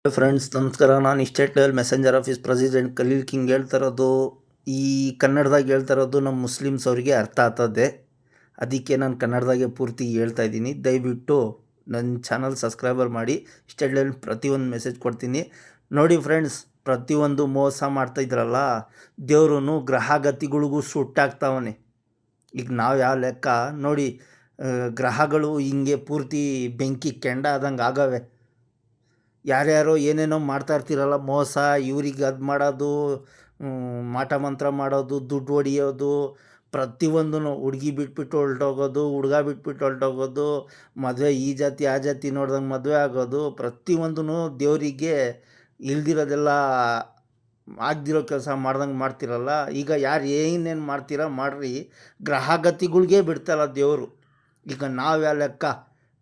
Friends ನಮಸ್ಕಾರ. ನಾನು state level messenger office president Khaleel king ಹೇಳ್ತಾ ಇರೋದು. ಈ ಕನ್ನಡದಾಗ ಹೇಳ್ತಾ ಇರೋದು ನಮ್ಮ ಮುಸ್ಲಿಮ್ಸ್ ಅವರಿಗೆ ಅರ್ಥ ಆಗ್ತದೆ. ಅದಕ್ಕೆ ನಾನು ಕನ್ನಡದಾಗೆ ಪೂರ್ತಿ ಹೇಳ್ತಾ ಇದ್ದೀನಿ. ದಯವಿಟ್ಟು ನನ್ನ ಚಾನಲ್ ಸಬ್ಸ್ಕ್ರೈಬರ್ ಮಾಡಿ. ಸ್ಟೇಟ್ ಲೆವೆಲ್ ಪ್ರತಿಯೊಂದು ಮೆಸೇಜ್ ಕೊಡ್ತೀನಿ ನೋಡಿ ಫ್ರೆಂಡ್ಸ್. ಪ್ರತಿಯೊಂದು ಮೋಸ ಮಾಡ್ತಾಯಿದ್ರಲ್ಲ, ದೇವ್ರೂ ಗ್ರಹಗತಿಗಳಿಗೂ ಸುಟ್ಟಾಗ್ತಾವನೆ. ಈಗ ನಾವು ಯಾವ ಲೆಕ್ಕ ನೋಡಿ, ಗ್ರಹಗಳು ಹಿಂಗೆ ಪೂರ್ತಿ ಬೆಂಕಿ ಕೆಂಡ ಆದಂಗೆ ಆಗವೆ. ಯಾರ್ಯಾರೋ ಏನೇನೋ ಮಾಡ್ತಾ ಇರ್ತೀರಲ್ಲ ಮೋಸ, ಇವ್ರಿಗೆ ಅದು ಮಾಡೋದು, ಮಾಟ ಮಂತ್ರ ಮಾಡೋದು, ದುಡ್ಡು ಹೊಡಿಯೋದು, ಪ್ರತಿಯೊಂದೂ ಹುಡುಗಿ ಬಿಟ್ಬಿಟ್ಟು ಹೊರಟೋಗೋದು, ಹುಡುಗ ಬಿಟ್ಬಿಟ್ಟು ಹೊರಟೋಗೋದು, ಮದುವೆ ಈ ಜಾತಿ ಆ ಜಾತಿ ನೋಡ್ದಂಗೆ ಮದುವೆ ಆಗೋದು, ಪ್ರತಿಯೊಂದೂ ದೇವರಿಗೆ ಇಲ್ದಿರೋದೆಲ್ಲ ಆಗದಿರೋ ಕೆಲಸ ಮಾಡ್ದಂಗೆ ಮಾಡ್ತಿರಲ್ಲ. ಈಗ ಯಾರು ಏನೇನು ಮಾಡ್ತೀರಾ ಮಾಡ್ರಿ, ಗ್ರಹಗತಿಗಳ್ಗೆ ಬಿಡ್ತಾರ ದೇವರು. ಈಗ ನಾವು ಯಾವ ಲೆಕ್ಕ,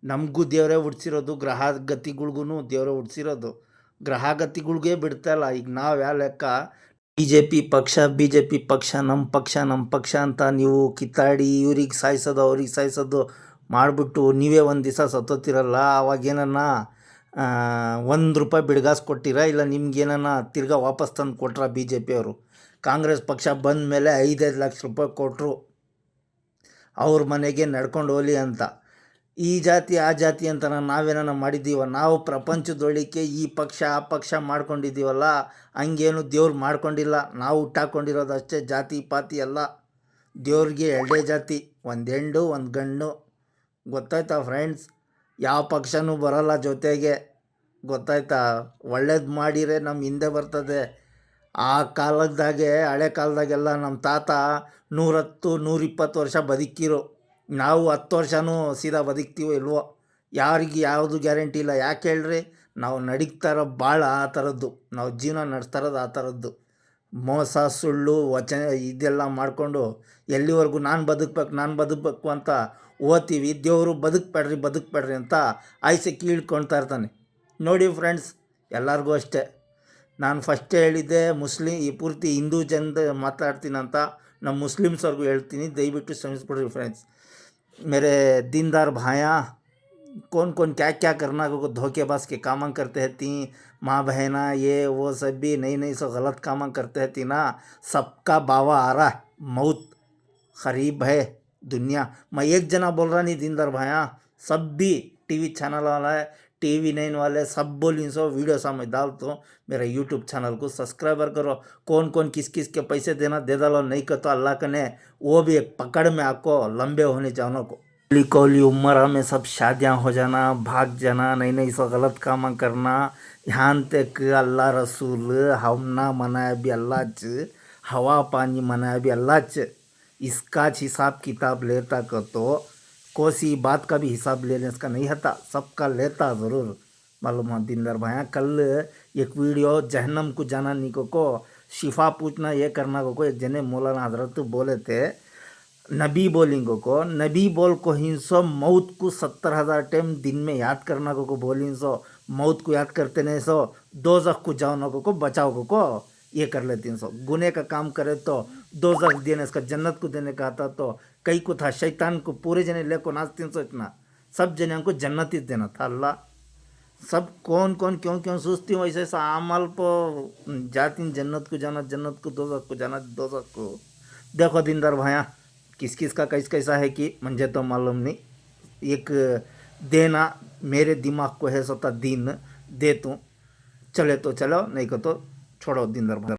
ನಮಗೂ ದೇವರೇ ಹುಡ್ಸಿರೋದು, ಗ್ರಹಗತಿಗಳ್ಗೂ ದೇವರೇ ಹುಡ್ಸಿರೋದು, ಗ್ರಹಗತಿಗಳ್ಗೆ ಬಿಡ್ತಾಯಿಲ್ಲ. ಈಗ ನಾವು ಯಾವ ಲೆಕ್ಕ, ಬಿ ಜೆ ಪಿ ಪಕ್ಷ ನಮ್ಮ ಪಕ್ಷ ಅಂತ ನೀವು ಕಿತ್ತಾಡಿ ಇವ್ರಿಗೆ ಸಾಯಿಸೋದು ಅವ್ರಿಗೆ ಸಾಯಿಸೋದು ಮಾಡಿಬಿಟ್ಟು ನೀವೇ ಒಂದು ದಿವಸ ಸತ್ತೋತಿರಲ್ಲ. ಅವಾಗೇನನ್ನ ₹1 ಬಿಡ್ಗಾಸ್ ಕೊಟ್ಟಿರಾ, ಇಲ್ಲ ನಿಮ್ಗೇನ ತಿರ್ಗಾ ವಾಪಸ್ ತಂದು ಕೊಟ್ರ ಬಿ ಜೆ ಪಿಯವರು? ಕಾಂಗ್ರೆಸ್ ಪಕ್ಷ ಬಂದ ಮೇಲೆ ₹5 ಲಕ್ಷ ಕೊಟ್ಟರು ಅವ್ರ ಮನೆಗೆ ನಡ್ಕೊಂಡು ಹೋಗಲಿ ಅಂತ. ಈ ಜಾತಿ ಆ ಜಾತಿ ಅಂತ ನಾವೇನ ಮಾಡಿದ್ದೀವ? ನಾವು ಪ್ರಪಂಚದೊಳಿಕೆ ಈ ಪಕ್ಷ ಆ ಪಕ್ಷ ಮಾಡ್ಕೊಂಡಿದ್ದೀವಲ್ಲ, ಹಂಗೇನು ದೇವ್ರು ಮಾಡ್ಕೊಂಡಿಲ್ಲ. ನಾವು ಹುಟ್ಟಾಕೊಂಡಿರೋದು ಅಷ್ಟೇ. ಜಾತಿ ಪಾತಿ ಎಲ್ಲ ದೇವ್ರಿಗೆ 2 ಜಾತಿ, ಒಂದು ಹೆಣ್ಣು ಒಂದು ಗಂಡು. ಗೊತ್ತಾಯ್ತಾ ಫ್ರೆಂಡ್ಸ್? ಯಾವ ಪಕ್ಷನೂ ಬರೋಲ್ಲ ಜೊತೆಗೆ, ಗೊತ್ತಾಯ್ತಾ? ಒಳ್ಳೇದು ಮಾಡಿದರೆ ನಮ್ಮ ಹಿಂದೆ ಬರ್ತದೆ. ಆ ಕಾಲದಾಗೆ, ಹಳೆ ಕಾಲದಾಗೆಲ್ಲ ನಮ್ಮ ತಾತ 110-120 ವರ್ಷ ಬದುಕಿರೋ. ನಾವು 10 ವರ್ಷವೂ ಸೀದಾ ಬದುಕ್ತೀವೋ ಇಲ್ವೋ, ಯಾರಿಗೆ ಯಾವುದು ಗ್ಯಾರಂಟಿ ಇಲ್ಲ. ಯಾಕೆ ಹೇಳ್ರಿ? ನಾವು ನಡೀತಾರೋ ಭಾಳ ಆ ಥರದ್ದು, ನಾವು ಜೀವನ ನಡೆಸ್ತಾರೋದು ಆ ಥರದ್ದು. ಮೋಸ ಸುಳ್ಳು ವಚನ ಇದೆಲ್ಲ ಮಾಡಿಕೊಂಡು ಎಲ್ಲಿವರೆಗೂ ನಾನು ಬದುಕಬೇಕು ಅಂತ ಓದ್ತೀವಿ. ದೇವರು ಬದುಕಬೇಡ್ರಿ ಅಂತ ಆಯ್ಸೆ ಕೀಳ್ಕೊಳ್ತಾ ಇರ್ತಾನೆ. ನೋಡಿ ಫ್ರೆಂಡ್ಸ್, ಎಲ್ಲರಿಗೂ ಅಷ್ಟೇ. ನಾನು ಫಸ್ಟೇ ಹೇಳಿದ್ದೆ, ಈ ಪೂರ್ತಿ ಹಿಂದೂ ಜನದ ಮಾತಾಡ್ತೀನಂತ. ನಮ್ಮ ಮುಸ್ಲಿಮ್ಸವ್ರಿಗೂ ಹೇಳ್ತೀನಿ, ದಯವಿಟ್ಟು ಶ್ರಮಿಸ್ಬಿಡ್ರಿ ಫ್ರೆಂಡ್ಸ್. मेरे दीनदार भाया, कौन क्या करना को धोखेबाज के काम करते हैं ती माँ बहना, ये वो सब भी नहीं सो गलत काम करते हैं ती ना। सबका बावा आ रहा है, मौत करीब है दुनिया। मैं एक जना बोल रहा नहीं दीनदार भाया, सब भी टीवी चैनल वाला है, TV9 वाले सब बोली सो वीडियो सामने डाल तो मेरा यूट्यूब चैनल को सब्सक्राइबर करो। कौन किस के पैसे देना दे डालो, नहीं तो अल्लाह कने वो भी एक पकड़ में आपको लंबे होने जानो को। कौली उम्र में सब शादियाँ हो जाना, भाग जाना, नहीं सो गलत काम करना। यहाँ तक अल्लाह रसूल हमना मनाया भी अल्लाह च, हवा पानी मनाया भी अल्लाह च। इसका हिसाब किताब लेता को तो कोसी बात का भी हिसाब लेने का नहीं होता, सबका लेता ज़रूर। मालूम है दीनदार भाया, कल एक वीडियो जहन्नम को जाना निको को शिफा पूछना ये करना को एक जने मौलाना हजरत बोले थे, नबी बोलिंगो को नबी बोल को हिंसो मौत को 70,000 टाइम दिन में याद करना को बोलिंसो, मौत को याद करते नहीं सो दोज़ख को जाओ को बचाओ को ये कर लेती सो। गुने का काम करे तो दोज़ख देने इसका जन्नत को देने का आता, तो कई को था शैतान को पूरे जने ले को नाचती सो, इतना सब जने को जन्नत ही देना था अल्लाह। सब कौन क्यों सोचती हूँ ऐसे ऐसा अमल पर जाती जन्नत को जाना, जन्नत को दोज़ख को जाना, दोज़ख को। देखो दीनदार भाया, किस का कैसा है कि मुझे तो मालूम नहीं। एक देना मेरे दिमाग को है सोता दीन दे तू, चले तो चलो, नहीं को तो छोड़ो दीनदार भाई।